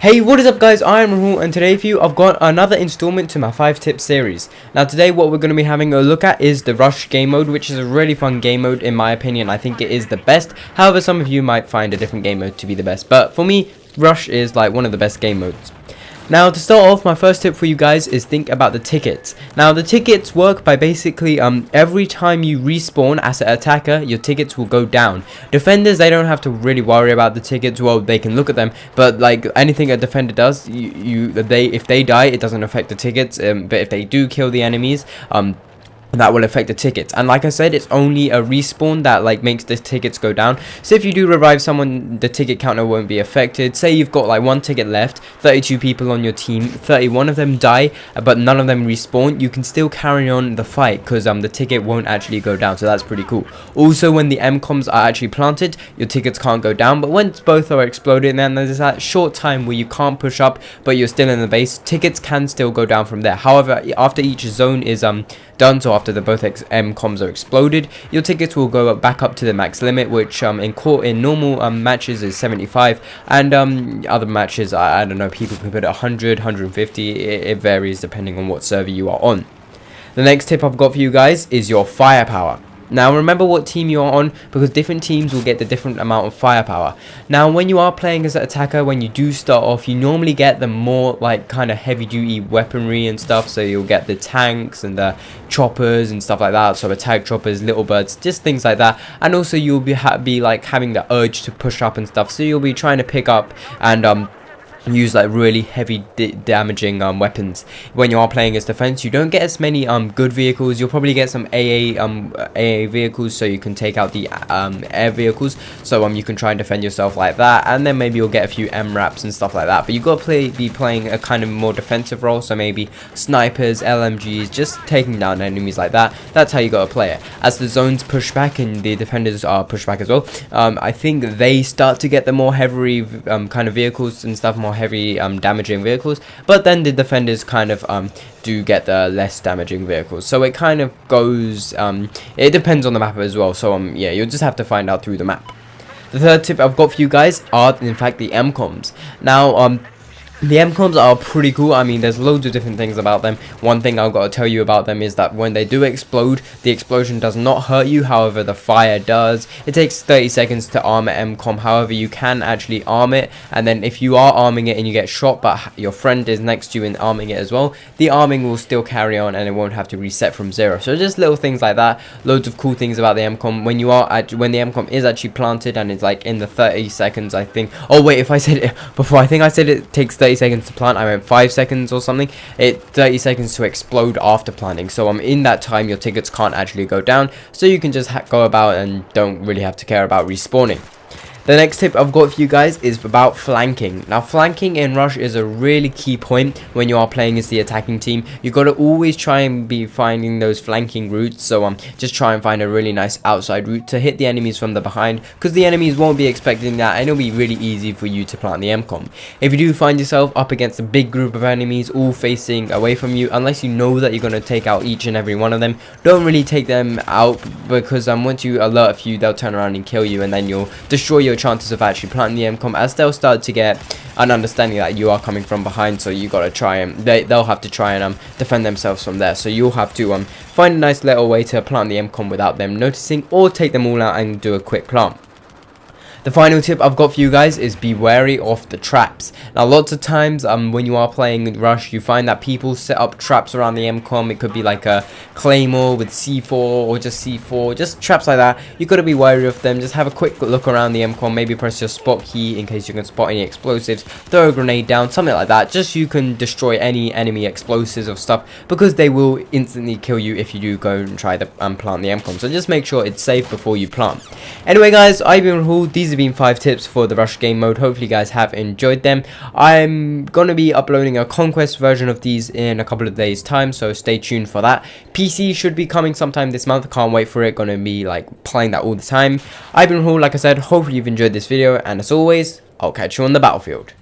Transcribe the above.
Hey, what is up guys, I am Rahul, and today for you I've got another installment to my 5 tip series. Now today what we're going to be having a look at is the Rush game mode, which is a really fun game mode in my opinion. I think it is the best. However, some of you might find a different game mode to be the best, but for me, Rush is like one of the best game modes. Now to start off, my first tip for you guys is think about the tickets. Now the tickets work by basically every time you respawn as an attacker, your tickets will go down. Defenders, they don't have to really worry about the tickets. Well, they can look at them, but like anything a defender does, if they die, it doesn't affect the tickets. But if they do kill the enemies, that will affect the tickets. And like I said, it's only a respawn that like makes the tickets go down. So if you do revive someone, the ticket counter won't be affected. Say you've got like 1 ticket left, 32 people on your team, 31 of them die, but none of them respawn, you can still carry on the fight because the ticket won't actually go down. So that's pretty cool. Also, when the MCOMs are actually planted, your tickets can't go down, but once both are exploded, then there's that short time where you can't push up but you're still in the base, tickets can still go down from there. However, after each zone is done, so after the both MCOMs are exploded, your tickets will go back up to the max limit, which in normal matches is 75, and other matches, I don't know, people can put it 100, 150, it varies depending on what server you are on. The next tip I've got for you guys is your firepower. Now remember what team you are on, because different teams will get the different amount of firepower. Now when you are playing as an attacker, when you do start off, you normally get the more like kind of heavy duty weaponry and stuff. So you'll get the tanks and the choppers and stuff like that. So attack choppers, little birds, just things like that. And also you'll be like having the urge to push up and stuff. So you'll be trying to pick up and use like really heavy damaging weapons. When you are playing as defense, you don't get as many good vehicles. You'll probably get some AA vehicles, so you can take out the air vehicles, so you can try and defend yourself like that, and then maybe you'll get a few MRAPs and stuff like that. But you've got to be playing a kind of more defensive role, so maybe snipers, LMGs, just taking down enemies like that. That's how you got to play it. As the zones push back and the defenders are pushed back as well, I think they start to get the more heavy kind of vehicles and stuff, more heavy damaging vehicles, but then the defenders kind of do get the less damaging vehicles. So it kind of goes, it depends on the map as well. So yeah, you'll just have to find out through the map. The third tip I've got for you guys are in fact the MCOMs. Now the MCOMs are pretty cool. I mean, there's loads of different things about them. One thing I've got to tell you about them is that when they do explode, the explosion does not hurt you. However, the fire does. It takes 30 seconds to arm an MCOM. However, you can actually arm it. And then if you are arming it and you get shot, but your friend is next to you and arming it as well, the arming will still carry on and it won't have to reset from 0. So just little things like that. Loads of cool things about the MCOM. When the MCOM is actually planted and it's like in the 30 seconds, I think. Oh wait, if I said it before, I think I said it takes 30 seconds to plant. I meant 5 seconds or something. 30 seconds to explode after planting. So in that time your tickets can't actually go down, so you can just go about and don't really have to care about respawning. The next tip I've got for you guys is about flanking. Now flanking in Rush is a really key point when you are playing as the attacking team. You got to always try and be finding those flanking routes. So just try and find a really nice outside route to hit the enemies from the behind, because the enemies won't be expecting that, and it'll be really easy for you to plant the MCOM. If you do find yourself up against a big group of enemies all facing away from you, unless you know that you're going to take out each and every one of them, don't really take them out, because once you alert a few, they'll turn around and kill you, and then you'll destroy your chances of actually planting the MCOM, as they'll start to get an understanding that you are coming from behind. So you got to try and they'll have to try and defend themselves from there. So you'll have to find a nice little way to plant the MCOM without them noticing, or take them all out and do a quick plant. The final tip I've got for you guys is be wary of the traps. Now lots of times when you are playing Rush, you find that people set up traps around the MCOM. It could be like a claymore with C4 or just C4, just traps like that. You got to be wary of them. Just have a quick look around the MCOM, maybe press your spot key in case you can spot any explosives, throw a grenade down, something like that, just so you can destroy any enemy explosives or stuff, because they will instantly kill you if you do go and try to plant the MCOM. So just make sure it's safe before you plant. Anyway guys, I've been Rahul. These have been 5 tips for the Rush game mode. Hopefully you guys have enjoyed them. I'm gonna be uploading a conquest version of these in a couple of days time, so stay tuned for that. PC should be coming sometime this month. Can't wait for it. Gonna be like playing that all the time. I've been Rahul. Like I said, hopefully you've enjoyed this video, and as always, I'll catch you on the battlefield.